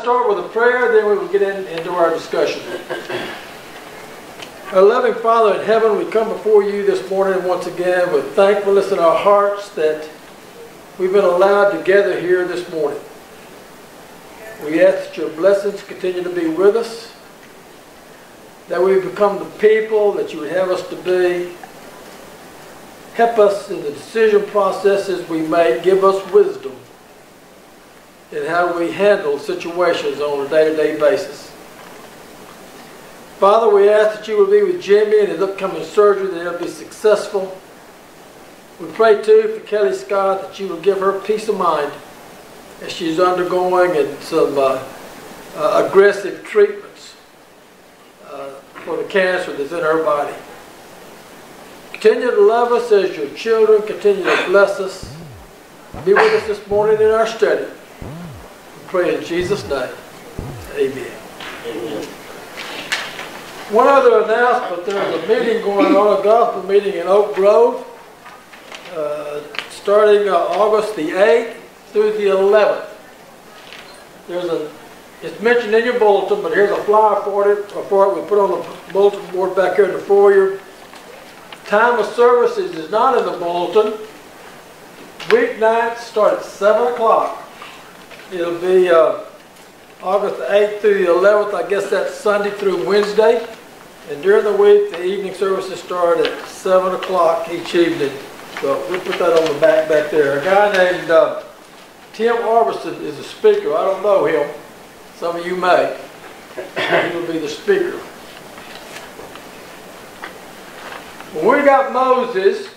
Start with a prayer, then we will get into our discussion. Our loving Father in heaven, we come before you this morning once again with thankfulness in our hearts that we've been allowed to gather here this morning. We ask that your blessings continue to be with us, that we become the people that you would have us to be. Help us in the decision processes we make. Give us wisdom in how we handle situations on a day-to-day basis. Father, we ask that you will be with Jimmy in his upcoming surgery, that he'll be successful. We pray too for Kelly Scott that you will give her peace of mind as she's undergoing some aggressive treatments for the cancer that's in her body. Continue to love us as your children. Continue to bless us. Be with us this morning in our study. Pray in Jesus' name. Amen. Amen. One other announcement, there's a meeting going on, a gospel meeting in Oak Grove, starting August the 8th through the 11th. It's mentioned in your bulletin, but here's a flyer for it. We put on the bulletin board back here in the foyer. Time of services is not in the bulletin. Weeknights start at 7 o'clock. It'll be August 8th through the 11th. I guess that's Sunday through Wednesday. And during the week, the evening services start at 7 o'clock each evening. So we'll put that on the back there. A guy named Tim Arbison is a speaker. I don't know him. Some of you may. He will be the speaker. When we got Moses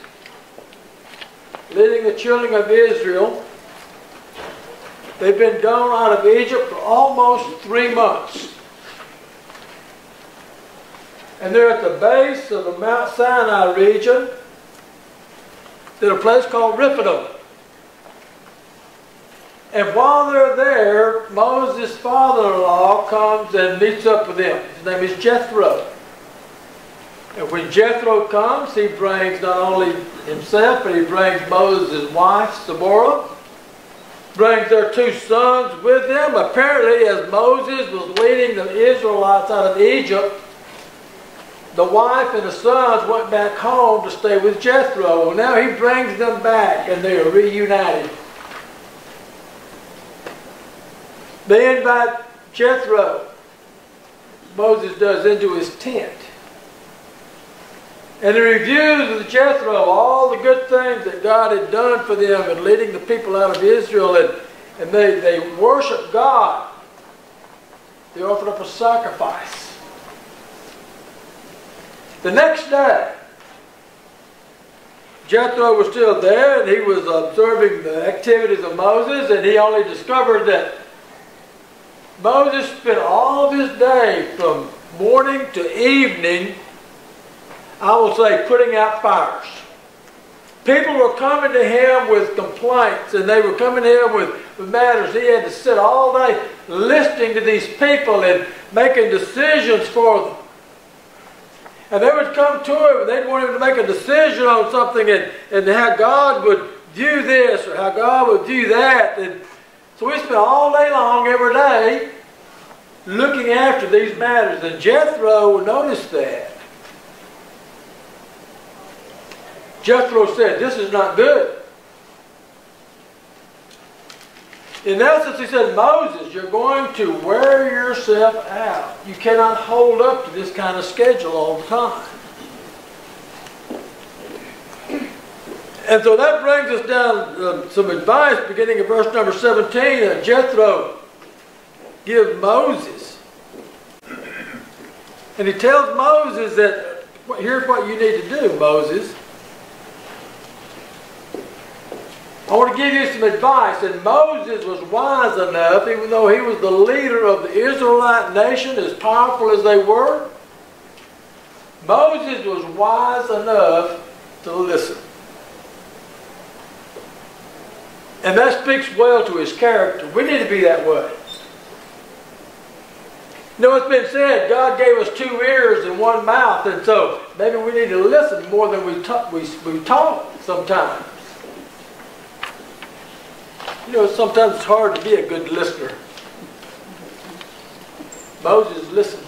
leading the children of Israel, they've been gone out of Egypt for almost 3 months. And they're at the base of the Mount Sinai region. They're at a place called Rephidim. And while they're there, Moses' father-in-law comes and meets up with them. His name is Jethro. And when Jethro comes, he brings not only himself, but he brings Moses' wife, Zipporah. Brings their 2 sons with them. Apparently, as Moses was leading the Israelites out of Egypt, the wife and the sons went back home to stay with Jethro. Well, now he brings them back and they are reunited. They invite Jethro, Moses does, into his tent. And he reviews with Jethro all the good things that God had done for them in leading the people out of Israel. And they worship God. They offered up a sacrifice. The next day, Jethro was still there and he was observing the activities of Moses, and he only discovered that Moses spent all of his day from morning to evening, I will say, putting out fires. People were coming to him with complaints, and they were coming to him with matters. He had to sit all day listening to these people and making decisions for them. And they would come to him and they'd want him to make a decision on something and how God would view this or how God would view that. And so we spent all day long every day looking after these matters. And Jethro noticed that. Jethro said, "This is not good." In essence, he said, "Moses, you're going to wear yourself out. You cannot hold up to this kind of schedule all the time." And so that brings us down some advice beginning in verse number 17 that Jethro gives Moses. And he tells Moses that, here's what you need to do, Moses. I want to give you some advice. And Moses was wise enough, even though he was the leader of the Israelite nation, as powerful as they were, Moses was wise enough to listen. And that speaks well to his character. We need to be that way. You know, it's been said, God gave us 2 ears and 1 mouth, and so maybe we need to listen more than we talk sometimes. You know, sometimes it's hard to be a good listener. Moses listened.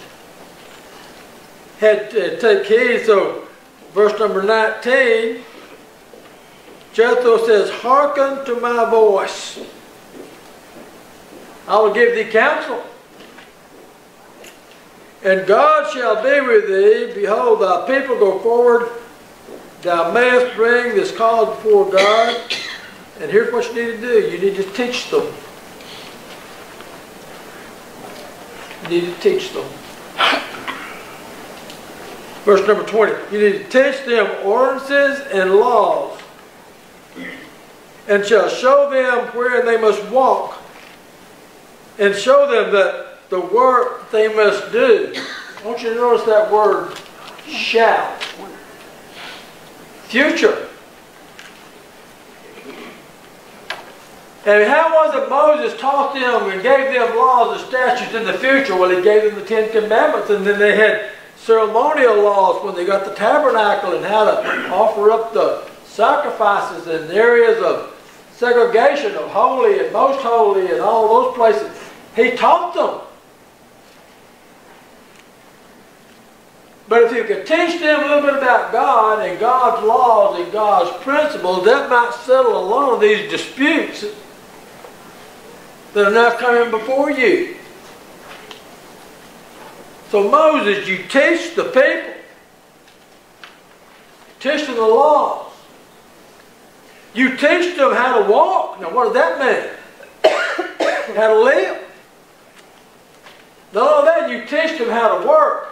Had to take heed. So, verse number 19, Jethro says, "Hearken to my voice. I will give thee counsel. And God shall be with thee. Behold, thy people go forward. Thou mayest bring this cause before God." And here's what you need to do. You need to teach them. You need to teach them. Verse number 20. You need to teach them ordinances and laws, and shall show them wherein they must walk, and show them that the work they must do. I want you to notice that word, shall. Future. And how was it Moses taught them and gave them laws and statutes in the future? Well, he gave them the 10 Commandments, and then they had ceremonial laws when they got the tabernacle and how to offer up the sacrifices in areas of segregation of holy and most holy and all those places. He taught them. But if you could teach them a little bit about God and God's laws and God's principles, that might settle a lot of these disputes that are now coming before you. So Moses, you teach the people. Teach them the laws. You teach them how to walk. Now what does that mean? How to live. Not only that, you teach them how to work.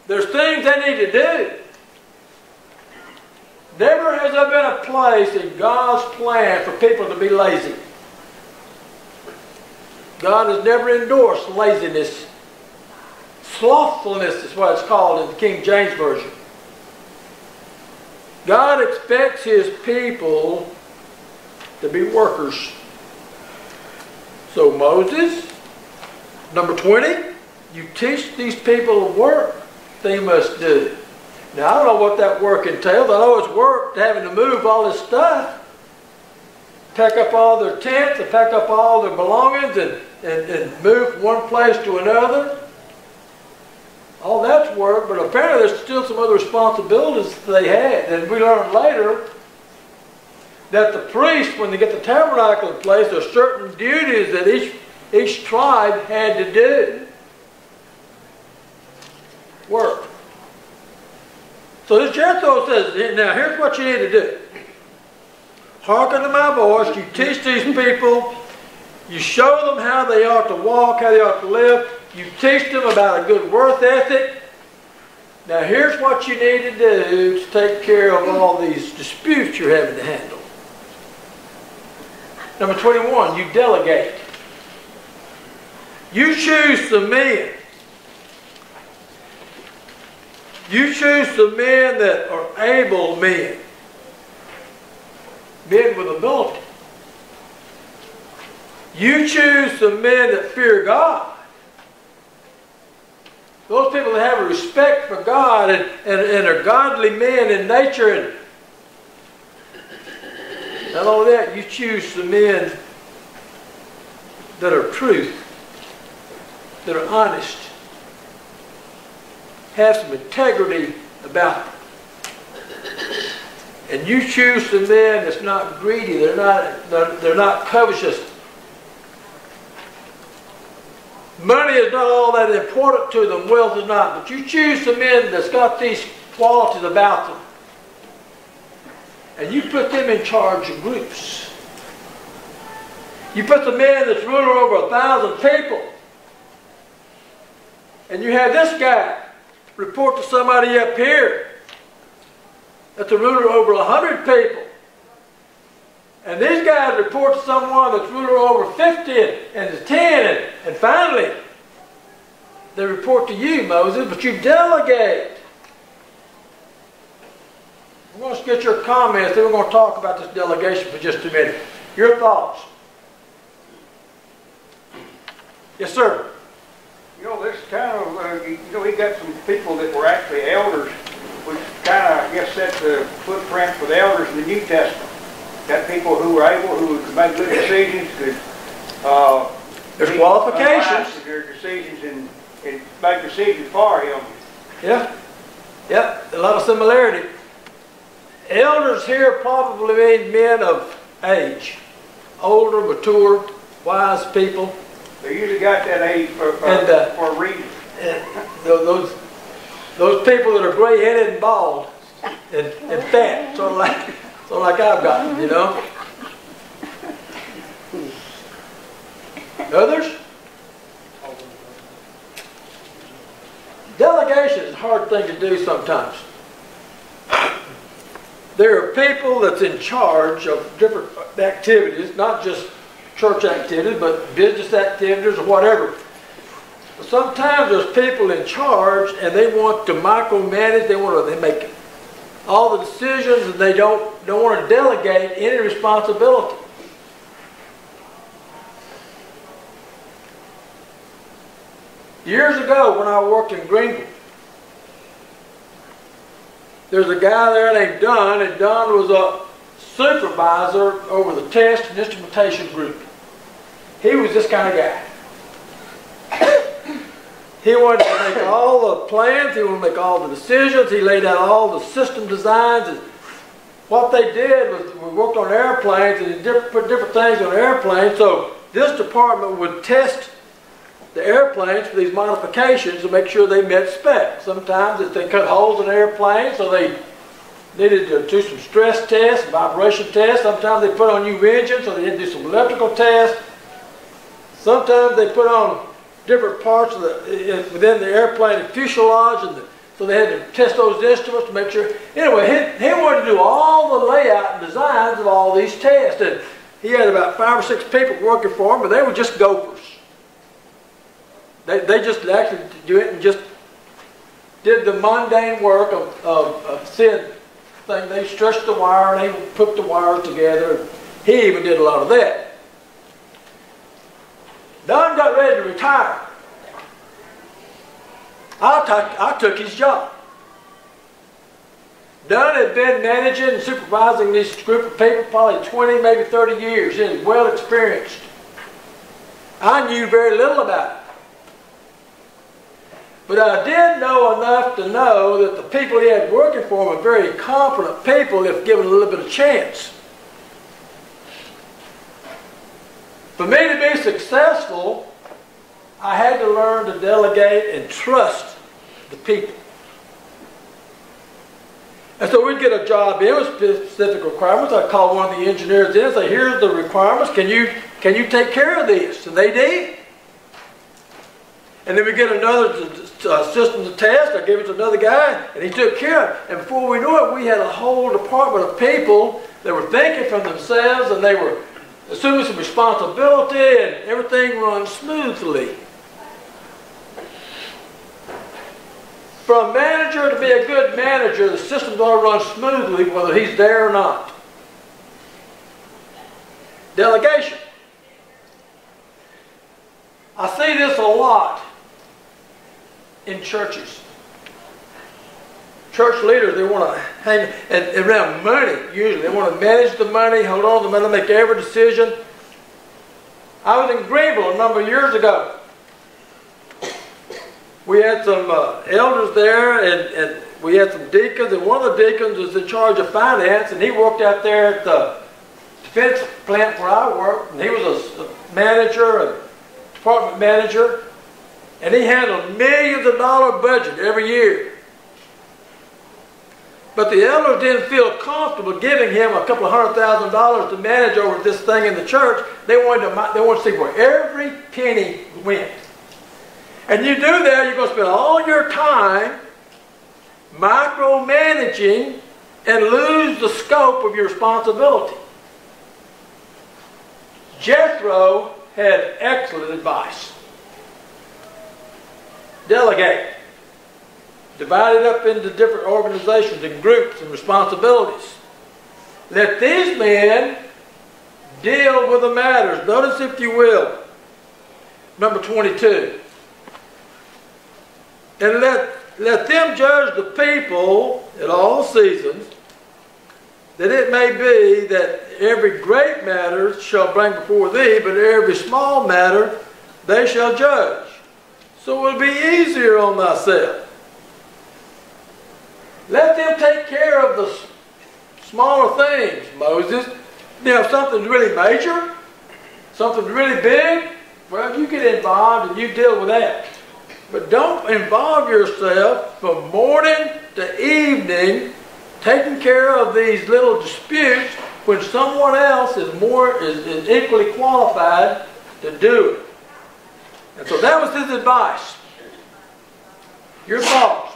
There's things they need to do. Never has there been a place in God's plan for people to be lazy. God has never endorsed laziness. Slothfulness is what it's called in the King James Version. God expects His people to be workers. So Moses, number 20, you teach these people the work they must do. Now, I don't know what that work entails. I know it's work having to move all this stuff. Pack up all their tents and pack up all their belongings and move from one place to another. All that's work, but apparently there's still some other responsibilities they had. And we learned later that the priests, when they get the tabernacle in place, there are certain duties that each tribe had to do. Work. So this Jethro says, now here's what you need to do. Hearken to my voice. You teach these people. You show them how they ought to walk, how they ought to live. You teach them about a good work ethic. Now here's what you need to do to take care of all these disputes you're having to handle. Number 21, you delegate. You choose some men. You choose some men that are able men. Men with ability. You choose some men that fear God. Those people that have a respect for God and are godly men in nature. And not only that, you choose some men that are truth, that are honest, have some integrity about them. And you choose some men that's not greedy, they're not covetous. Money is not all that important to them, wealth is not, but you choose some men that's got these qualities about them. And you put them in charge of groups. You put the man that's ruler over 1,000 people. And you have this guy report to somebody up here that's a ruler over 100 people. And these guys report to someone that's ruler over 50 and 10. And finally, they report to you, Moses, but you delegate. We're going to get your comments, then we're going to talk about this delegation for just a minute. Your thoughts? Yes, sir. You know, this kind of, we got some people that were actually elders, which kind of, I guess, set the footprint for the elders in the New Testament. Got people who were able, who could make good decisions, could There's qualifications. Unbiased their decisions and make decisions for him. Yeah. Yep. A lot of similarity. Elders here probably mean men of age. Older, mature, wise people. They usually got that age for a reason. Those people that are gray-headed and bald and fat, sort of like I've gotten, you know. Others? Delegation is a hard thing to do sometimes. There are people that's in charge of different activities, not just church activities, but business activities or whatever. Sometimes there's people in charge and they want to micromanage, they make all the decisions and they don't want to delegate any responsibility. Years ago when I worked in Greenville, there's a guy there named Don, and Don was a supervisor over the test and instrumentation group. He was this kind of guy. He wanted to make all the plans, he wanted to make all the decisions, he laid out all the system designs. And what they did was we worked on airplanes and put different things on airplanes, so this department would test the airplanes for these modifications to make sure they met spec. Sometimes if they cut holes in airplanes, so they needed to do some stress tests, vibration tests. Sometimes they put on new engines, so they had to do some electrical tests. Sometimes they put on different parts of within the airplane fuselage, and so they had to test those instruments to make sure. Anyway, he wanted to do all the layout and designs of all these tests, and he had about 5 or 6 people working for him, but they were just gophers. They just actually do it and just did the mundane work of seeing things. They stretched the wire and they put the wires together. He even did a lot of that. Don got ready to retire. I took his job. Don had been managing and supervising this group of people probably 20, maybe 30 years. He was well experienced. I knew very little about it. But I did know enough to know that the people he had working for him were very competent people if given a little bit of chance. For me to be successful, I had to learn to delegate and trust the people. And so we'd get a job in with specific requirements. I'd call one of the engineers in and say, here's the requirements, can you take care of this? And they did. And then we get another system to test. I gave it to another guy, and he took care of it. And before we knew it, we had a whole department of people that were thinking for themselves, and they were assuming some responsibility, and everything runs smoothly. For a manager to be a good manager, the system's going to run smoothly whether he's there or not. Delegation. I see this a lot in churches. Church leaders, they want to hang around money, usually. They want to manage the money, hold on to the money, make every decision. I was in Greenville a number of years ago. We had some elders there, and we had some deacons, and one of the deacons was in charge of finance, and he worked out there at the defense plant where I worked, and he was a manager, a department manager, and he handled millions of dollar budget every year. But the elders didn't feel comfortable giving him a couple of $100,000 to manage over this thing in the church. They wanted to see where every penny went. And you do that, you're going to spend all your time micromanaging and lose the scope of your responsibility. Jethro had excellent advice. Delegate. Divide it up into different organizations and groups and responsibilities. Let these men deal with the matters. Notice, if you will, number 22. And let them judge the people at all seasons, that it may be that every great matter shall bring before thee, but every small matter they shall judge. So it'll be easier on thyself. Let them take care of the smaller things, Moses. You know, if something's really major, something's really big, well, you get involved and you deal with that. But don't involve yourself from morning to evening taking care of these little disputes when someone else is equally qualified to do it. And so that was his advice. Your thoughts?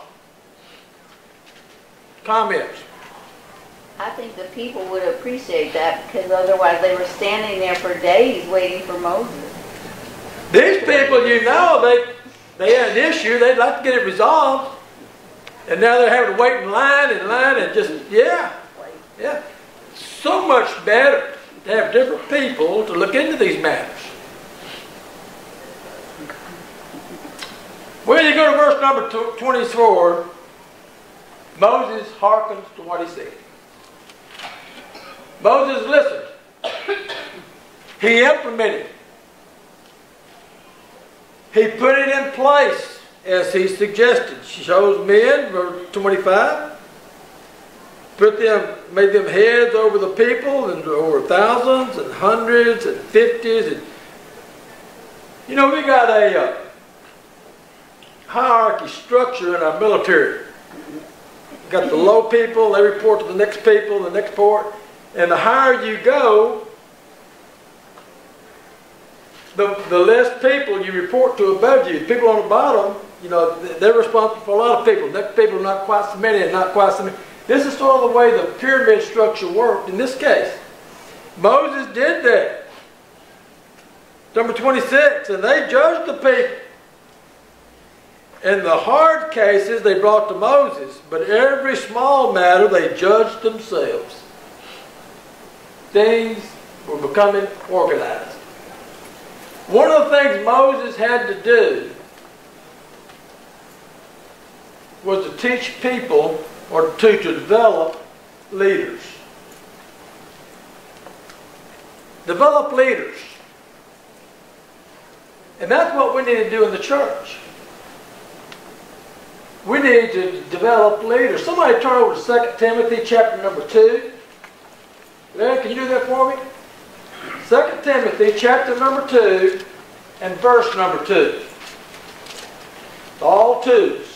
Comments? I think the people would appreciate that, because otherwise they were standing there for days waiting for Moses. These people, you know, they had an issue. They'd like to get it resolved. And now they're having to wait in line and just, yeah. So much better to have different people to look into these matters. Well, you go to verse number 24. Moses hearkens to what he said. Moses listened. He implemented. He put it in place as he suggested. He chose men, verse 25. Made them heads over the people, and over thousands and hundreds and fifties. And, you know, we got a hierarchy structure in our military. We got the low people, they report to the next people, the next port. And the higher you go, the less people you report to above you. People on the bottom, you know, they're responsible for a lot of people. Next people are not quite so many and not quite so many. This is sort of the way the pyramid structure worked in this case. Moses did that. Number 26, and they judged the people. In the hard cases they brought to Moses, but every small matter they judged themselves. Things were becoming organized. One of the things Moses had to do was to teach people, or to develop leaders. Develop leaders. And that's what we need to do in the church. We need to develop leaders. Somebody turn over to 2 Timothy chapter number 2. Larry, can you do that for me? 2 Timothy chapter number 2 and verse number 2. All twos.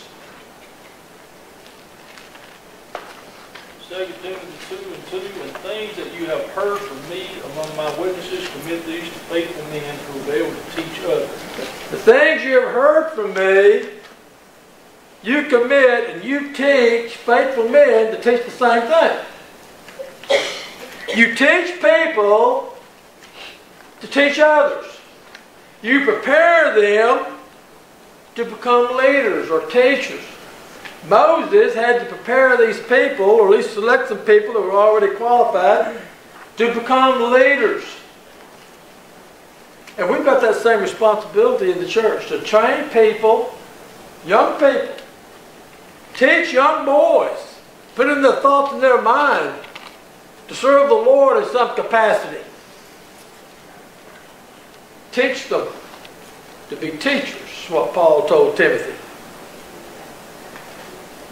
2 Timothy 2 and 2, and things that you have heard from me among my witnesses, commit these to faithful men who will be able to teach others. The things you have heard from me, you commit and you teach faithful men to teach the same thing. You teach people to teach others. You prepare them to become leaders or teachers. Moses had to prepare these people, or at least select some people that were already qualified, to become leaders. And we've got that same responsibility in the church, to train people, young people, teach young boys, put in the thoughts in their mind to serve the Lord in some capacity. Teach them to be teachers, is what Paul told Timothy.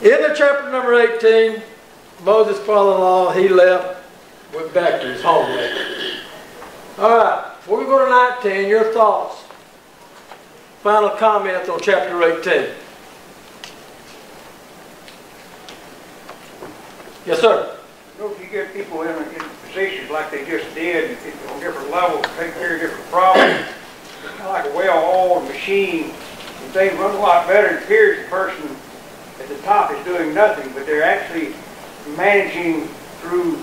In the chapter number 18, Moses' father-in-law, he left, went back to his homeland. All right, before we go to 19, your thoughts. Final comments on chapter 18. Yes, sir. You know, if you get people in positions like they just did, on different levels, take care of different problems, it's kind of like a well-oiled machine, and things run a lot better. It appears the person at the top is doing nothing, but they're actually managing through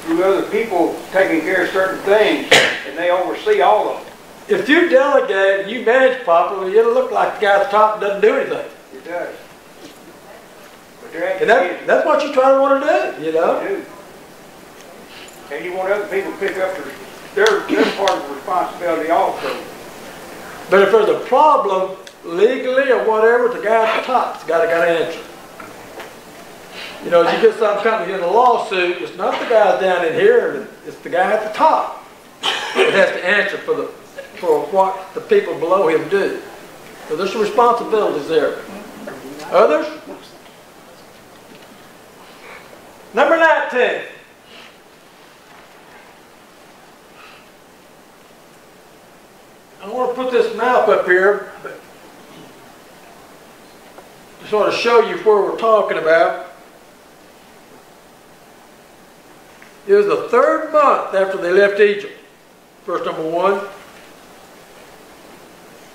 other people taking care of certain things, and they oversee all of them. If you delegate and you manage properly, it'll look like the guy at the top doesn't do anything. It does. But they're actually that's what you try to want to do, you know. You do. And you want other people to pick up their part of the responsibility also. But if there's a problem, legally or whatever, the guy at the top's got to answer. You know, you get some company in a lawsuit, it's not the guy down in here, it's the guy at the top that has to answer for the for what the people below him do. So there's some responsibilities there. Others? Number 19. I want to put this map up here to sort of show you where we're talking about. It was the 3rd month after they left Egypt. Verse number 1.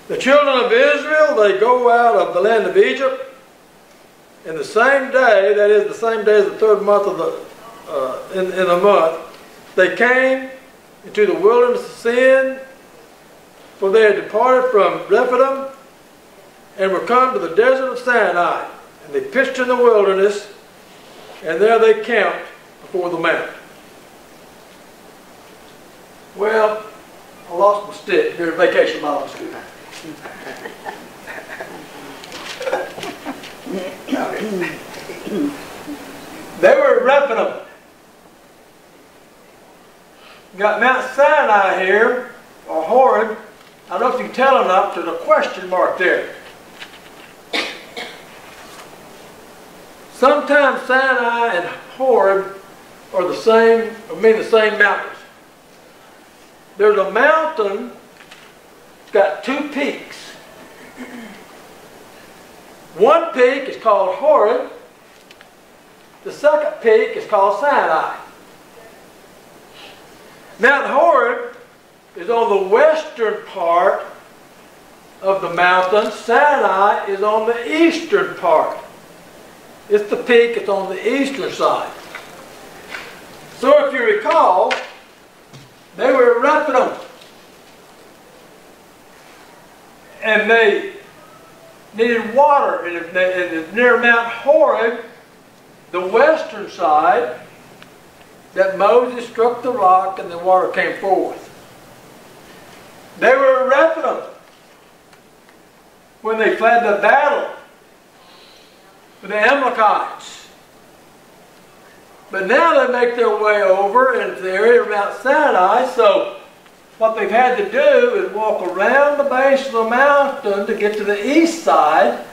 The children of Israel, they go out of the land of Egypt, and the same day, that is the same day as the 3rd month of in the month, they came into the wilderness of Sin, for they had departed from Rephidim and were come to the desert of Sinai. And they pitched in the wilderness, and there they camped before the mount. Well, I lost my stick during vacation Bible school. They were at Rephidim. Got Mount Sinai here, or Horeb. I don't know if you can tell or not, there's a question mark there. Sometimes Sinai and Horeb are the same, or mean the same mountains. There's a mountain, it's got 2 peaks. One peak is called Horeb. The second peak is called Sinai. Mount Horeb is on the western part of the mountain. Sinai is on the eastern part. It's the peak, it's on the eastern side. So if you recall, they were at Rephidim. And they needed water. And near Mount Horeb, the western side, that Moses struck the rock and the water came forth. They were at Rephidim when they fled the battle with the Amalekites. But now they make their way over into the area of Mount Sinai, so what they've had to do is walk around the base of the mountain to get to the east side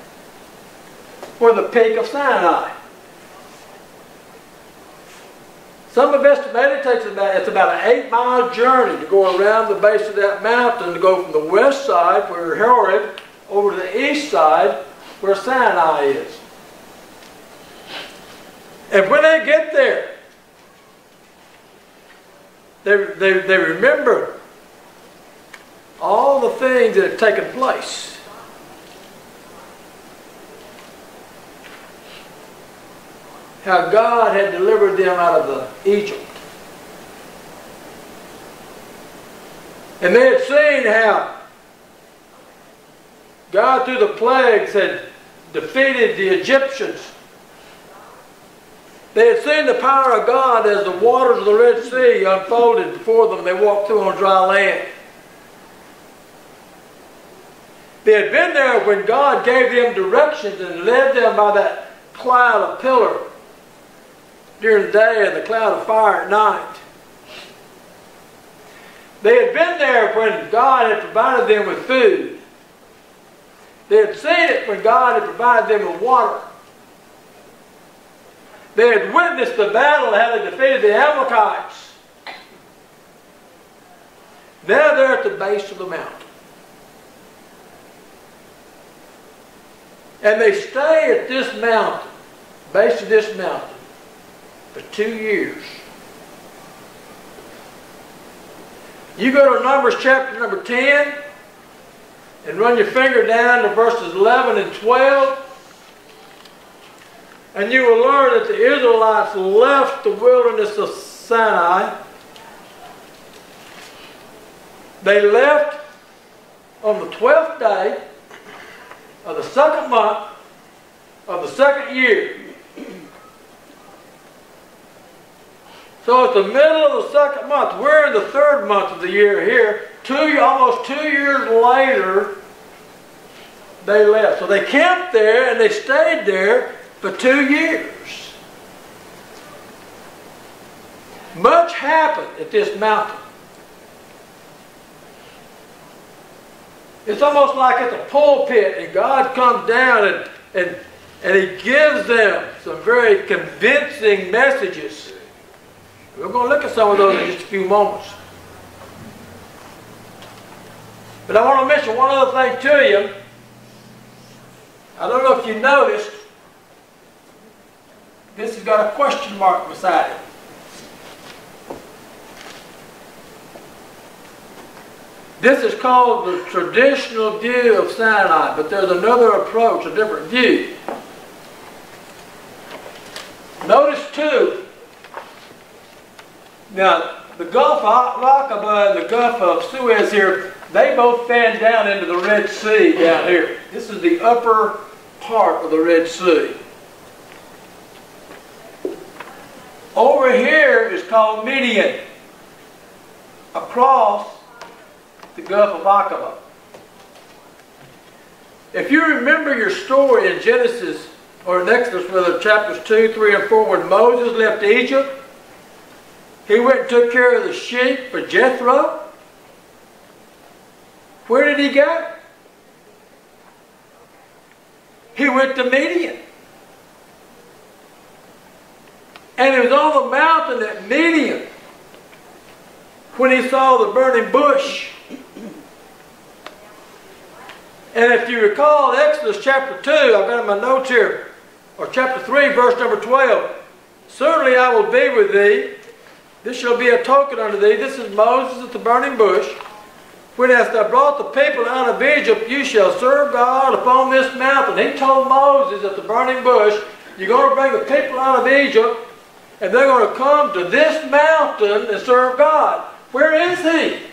for the peak of Sinai. Some have estimated it's about an 8-mile journey to go around the base of that mountain, to go from the west side, where Horeb, over to the east side, where Sinai is. And when they get there, they remember all the things that had taken place. How God had delivered them out of Egypt. And they had seen how God, through the plagues, had defeated the Egyptians. They had seen the power of God as the waters of the Red Sea unfolded before them. They walked through on dry land. They had been there when God gave them directions and led them by that cloud of pillar during the day and the cloud of fire at night. They had been there when God had provided them with food. They had seen it when God had provided them with water. They had witnessed the battle, how they defeated the Amalekites. Now they're at the base of the mountain. And they stay at this mountain, base of this mountain, for 2 years. You go to Numbers chapter number 10 and run your finger down to verses 11 and 12. And you will learn that the Israelites left the wilderness of Sinai. They left on the 12th day of the 2nd month of the 2nd year. So it's the middle of the 2nd month. We're in the 3rd month of the year here. Almost 2 years later, they left. So they camped there and they stayed there for 2 years. Much happened at this mountain. It's almost like it's a pulpit, and God comes down and He gives them some very convincing messages. We're going to look at some of those in just a few moments. But I want to mention one other thing to you. I don't know if you noticed, this has got a question mark beside it. This is called the traditional view of Sinai, but there's another approach, a different view. Notice too, now the Gulf of Aqaba and the Gulf of Suez here, they both fan down into the Red Sea down here. This is the upper part of the Red Sea. Over here is called Midian, across the Gulf of Aqaba. If you remember your story in Genesis, or in Exodus, whether chapters 2, 3, and 4, when Moses left Egypt, he went and took care of the sheep for Jethro. Where did he go? He went to Midian. And it was on the mountain at Midian when he saw the burning bush. And if you recall Exodus chapter 2, I've got in my notes here, or chapter 3, verse number 12. Certainly I will be with thee. This shall be a token unto thee. This is Moses at the burning bush. When hast thou brought the people out of Egypt, you shall serve God upon this mountain. He told Moses at the burning bush, you're going to bring the people out of Egypt, and they're going to come to this mountain and serve God. Where is he?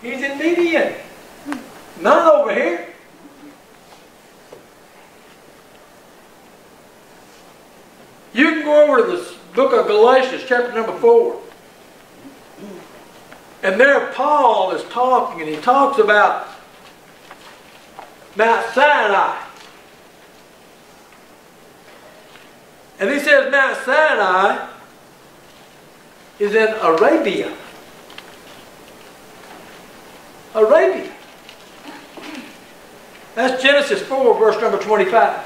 He's in Midian. Not over here. You can go over to the book of Galatians, chapter number 4. And there Paul is talking, and he talks about Mount Sinai. And he says Mount Sinai is in Arabia. Arabia. That's Genesis 4, verse number 25.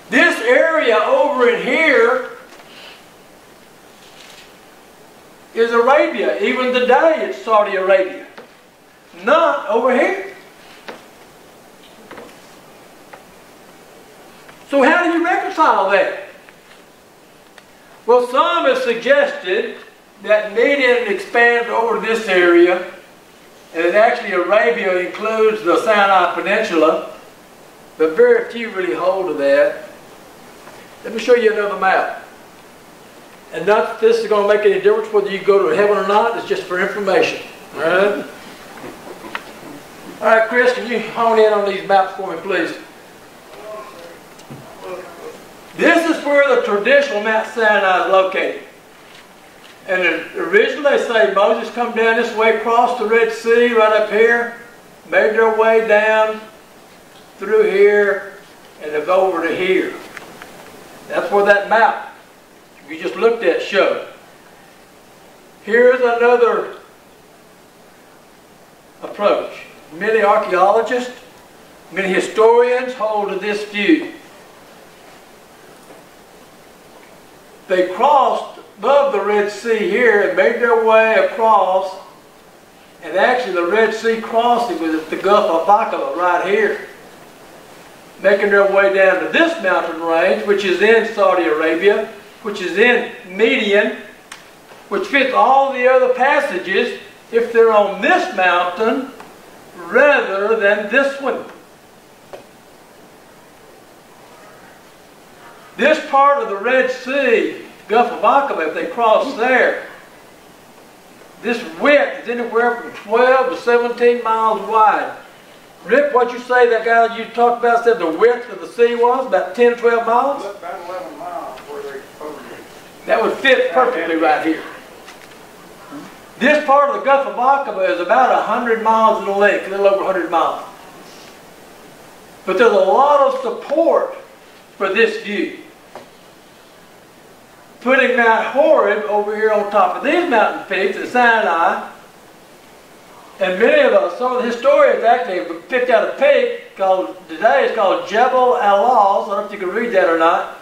This area over in here is Arabia. Even today it's Saudi Arabia. Not over here. So how do you reconcile that? Well, some have suggested that Midian expands over this area, and that actually Arabia includes the Sinai Peninsula, but very few really hold to that. Let me show you another map. And not that this is going to make any difference whether you go to heaven or not. It's just for information. All right? All right, Chris, can you hone in on these maps for me, please? This is where the traditional Mount Sinai is located. And originally they say Moses come down this way, across the Red Sea, right up here, made their way down through here, and they go over to here. That's where that map we just looked at showed. Here's another approach. Many archaeologists, many historians hold to this view. They crossed above the Red Sea here and made their way across, and actually the Red Sea crossing was at the Gulf of Aqaba right here, making their way down to this mountain range, which is in Saudi Arabia, which is in Midian, which fits all the other passages if they're on this mountain rather than this one. This part of the Red Sea, Gulf of Aqaba, if they cross there, this width is anywhere from 12 to 17 miles wide. Rick, what'd you say that guy you talked about said the width of the sea was? About 10 or 12 miles? About 11 miles where they exposed it. That would fit perfectly right here. This part of the Gulf of Aqaba is about 100 miles in length, a little over 100 miles. But there's a lot of support for this view. Putting Mount Horeb over here on top of these mountain peaks at Sinai And many of some of the historians actually picked out a peak called, today it's called Jebel al-Lawz. I don't know if you can read that or not.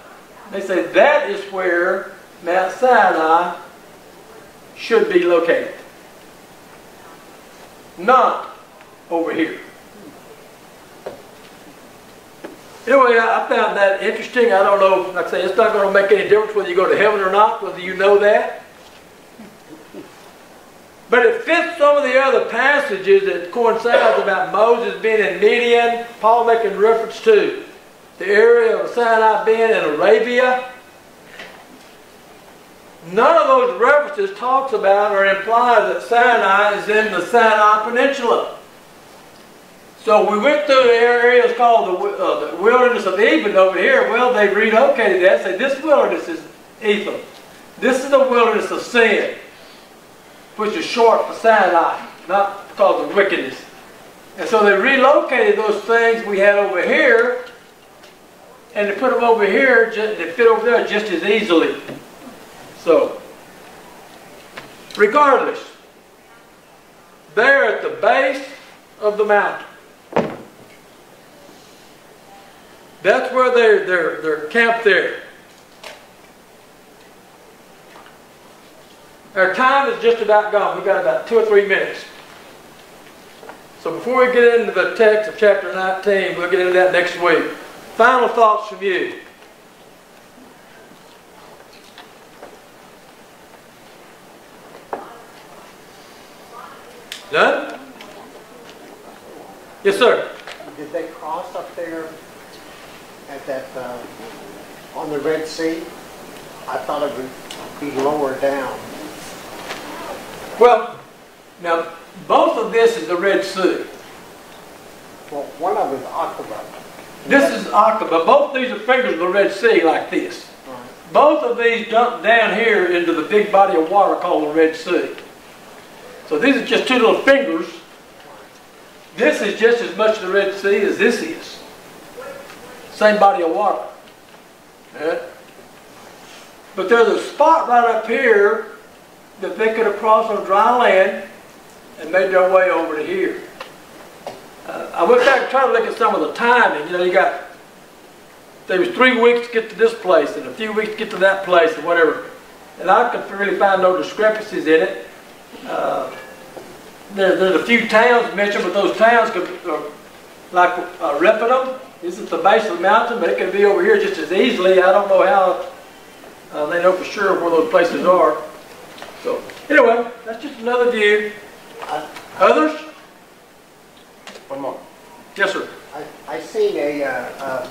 They say that is where Mount Sinai should be located. Not over here. Anyway, I found that interesting. I don't know, like I say, it's not going to make any difference whether you go to heaven or not, whether you know that. But it fits some of the other passages that coincides about Moses being in Midian, Paul making reference to the area of Sinai being in Arabia. None of those references talks about or implies that Sinai is in the Sinai Peninsula. So we went through the areas called the wilderness of Eden over here. Well, they relocated that. Say this wilderness is Etham. This is the wilderness of sin, which is short for Sinai, not because of wickedness. And so they relocated those things we had over here, and they put them over here, they fit over there just as easily. So, regardless, they're at the base of the mountain. That's where they're camped there. Our time is just about gone. We've got about 2 or 3 minutes. So before we get into the text of chapter 19, we'll get into that next week. Final thoughts from you. Done? Yes, sir. Did they cross up there at that on the Red Sea? I thought it would be lower down. Well, now both of this is the Red Sea. Well, one of them is Aqaba. This is Aqaba. Both these are fingers of the Red Sea like this. Right. Both of these dump down here into the big body of water called the Red Sea. So these are just 2 little fingers. This is just as much the Red Sea as this is. Same body of water. Yeah. But there's a spot right up here that they could have crossed on dry land and made their way over to here. I went back and tried to look at some of the timing. You know, there was 3 weeks to get to this place and a few weeks to get to that place and whatever. And I could really find no discrepancies in it. There's a few towns mentioned, but those towns could, like Rephidim, this is the base of the mountain, but it could be over here just as easily. I don't know how they know for sure where those places are. So, anyway, that's just another view. Others? One more. Yes, sir. I seen a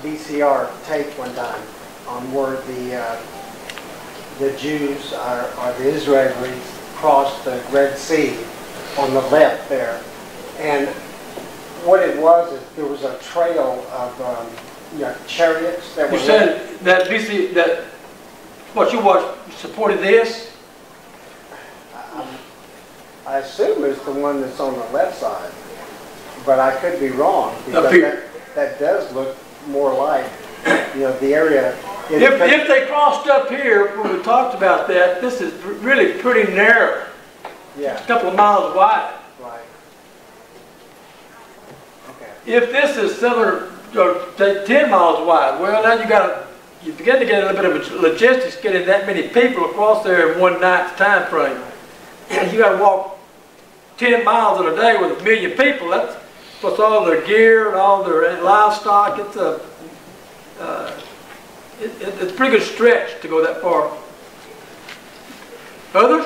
VCR tape one time on where the Jews or the Israelis crossed the Red Sea on the left there, and what it was is there was a trail of chariots that were. You said that what you watched supported this? I assume it's the one that's on the left side, but I could be wrong Up because here. that does look more like the area. If they crossed up here when we talked about that, this is really pretty narrow. Yeah. A couple of miles wide. Right. Okay. If this is similar, say 10 miles wide, well now you begin to get a little bit of logistics getting that many people across there in one night's time frame. You got to walk 10 miles in a day with 1 million people. That's plus all their gear and all their livestock. It's a pretty good stretch to go that far. Others?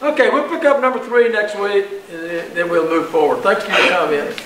Okay, we'll pick up number 3 next week, and then we'll move forward. Thanks for your comments.